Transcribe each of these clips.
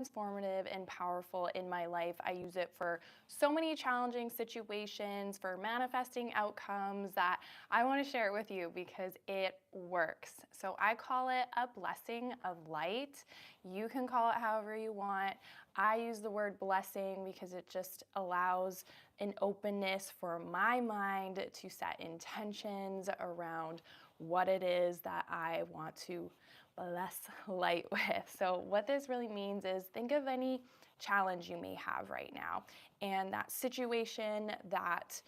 transformative and powerful in my life. I use it for so many challenging situations, for manifesting outcomes that I want to share it with you because it works. So I call it a blessing of light. You can call it however you want. I use the word blessing because it just allows an openness for my mind to set intentions around what it is that I want to bless light with. So what this really means is think of any challenge you may have right now and that situation, that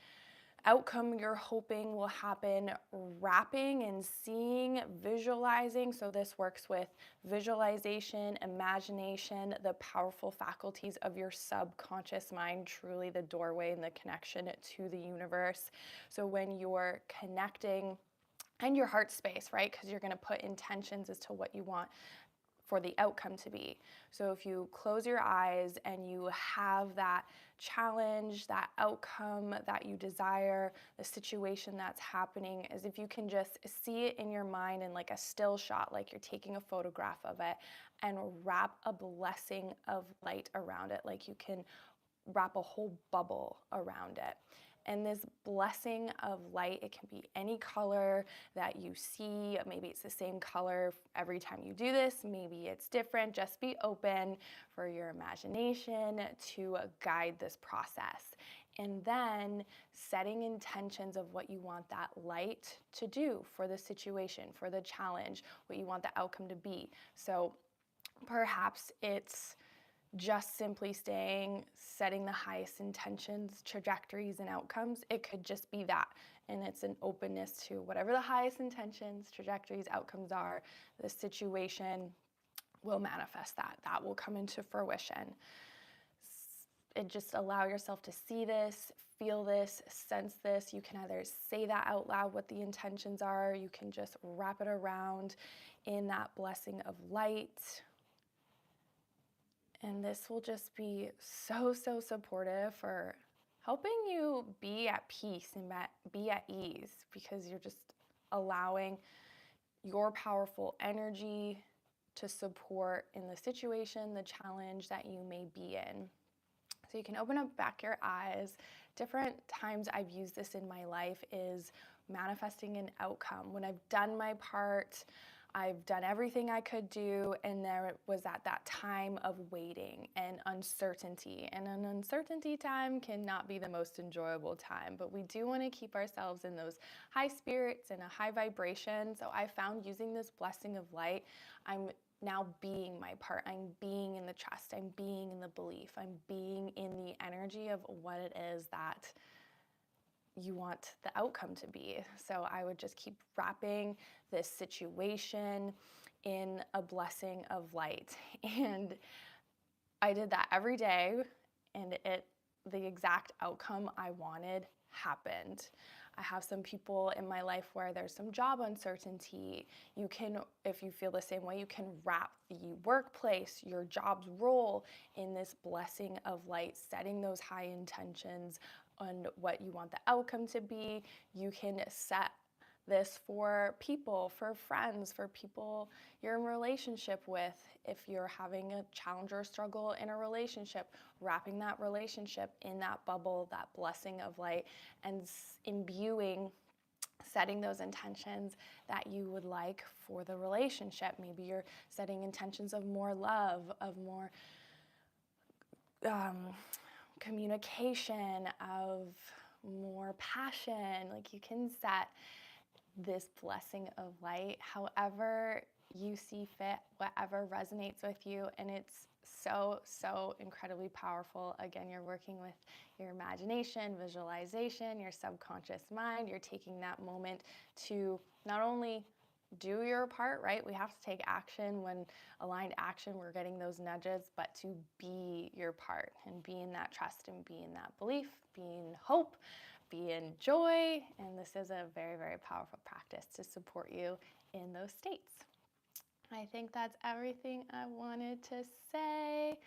outcome you're hoping will happen, wrapping and seeing, visualizing. So this works with visualization, imagination, the powerful faculties of your subconscious mind, truly the doorway and the connection to the universe. So when you're connecting and your heart space, right? Because you're going to put intentions as to what you want for the outcome to be. So if you close your eyes and you have that challenge, that outcome that you desire, the situation that's happening, as if you can just see it in your mind in like a still shot, like you're taking a photograph of it, and wrap a blessing of light around it, like you can wrap a whole bubble around it. And this blessing of light, it can be any color that you see. Maybe it's the same color every time you do this. Maybe it's different. Just be open for your imagination to guide this process. And then setting intentions of what you want that light to do for the situation, for the challenge, what you want the outcome to be. So perhaps it's just simply setting the highest intentions, trajectories, and outcomes. It could just be that. And it's an openness to whatever the highest intentions, trajectories, outcomes are, the situation will manifest that. That will come into fruition. And just allow yourself to see this, feel this, sense this. You can either say that out loud, what the intentions are. You can just wrap it around in that blessing of light. And this will just be so supportive for helping you be at peace and be at ease, because you're just allowing your powerful energy to support in the situation, the challenge that you may be in. So you can open up back your eyes. Different times I've used this in my life is manifesting an outcome. When I've done my part, I've done everything I could do, and there was at that time of waiting and uncertainty. And an uncertainty time cannot be the most enjoyable time, but we do want to keep ourselves in those high spirits and a high vibration. So I found using this blessing of light, I'm now being my part. I'm being in the trust. I'm being in the belief. I'm being in the energy of what it is that you want the outcome to be. So I would just keep wrapping this situation in a blessing of light. And I did that every day, and the exact outcome I wanted happened. I have some people in my life where there's some job uncertainty. You can, if you feel the same way, you can wrap the workplace, your job's role, in this blessing of light, setting those high intentions on what you want the outcome to be. You can set this for people, for friends, for people you're in relationship with. If you're having a challenge or struggle in a relationship, wrapping that relationship in that bubble, that blessing of light, and imbuing, setting those intentions that you would like for the relationship. Maybe you're setting intentions of more love, of more communication, of more passion. Like, you can set this blessing of light however you see fit, whatever resonates with you, and it's so incredibly powerful. Again, you're working with your imagination, visualization, your subconscious mind. You're taking that moment to not only do your part, right? We have to take action. When aligned action, we're getting those nudges, but to be your part and be in that trust and be in that belief, be in hope, be in joy. And this is a very powerful practice to support you in those states. I think that's everything I wanted to say.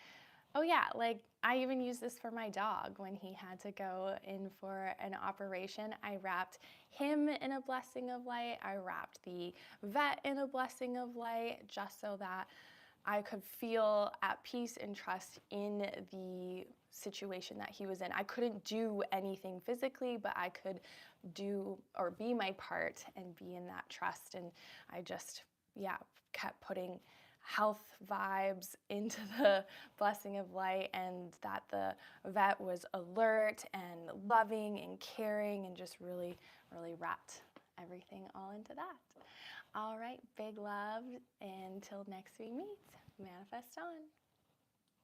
Oh yeah, like I even used this for my dog when he had to go in for an operation. I wrapped him in a blessing of light. I wrapped the vet in a blessing of light, just so that I could feel at peace and trust in the situation that he was in. I couldn't do anything physically, but I could do or be my part and be in that trust. And I just, kept putting health vibes into the blessing of light, and that the vet was alert and loving and caring and just really, really wrapped everything all into that. All right, big love. Until next we meet, manifest on.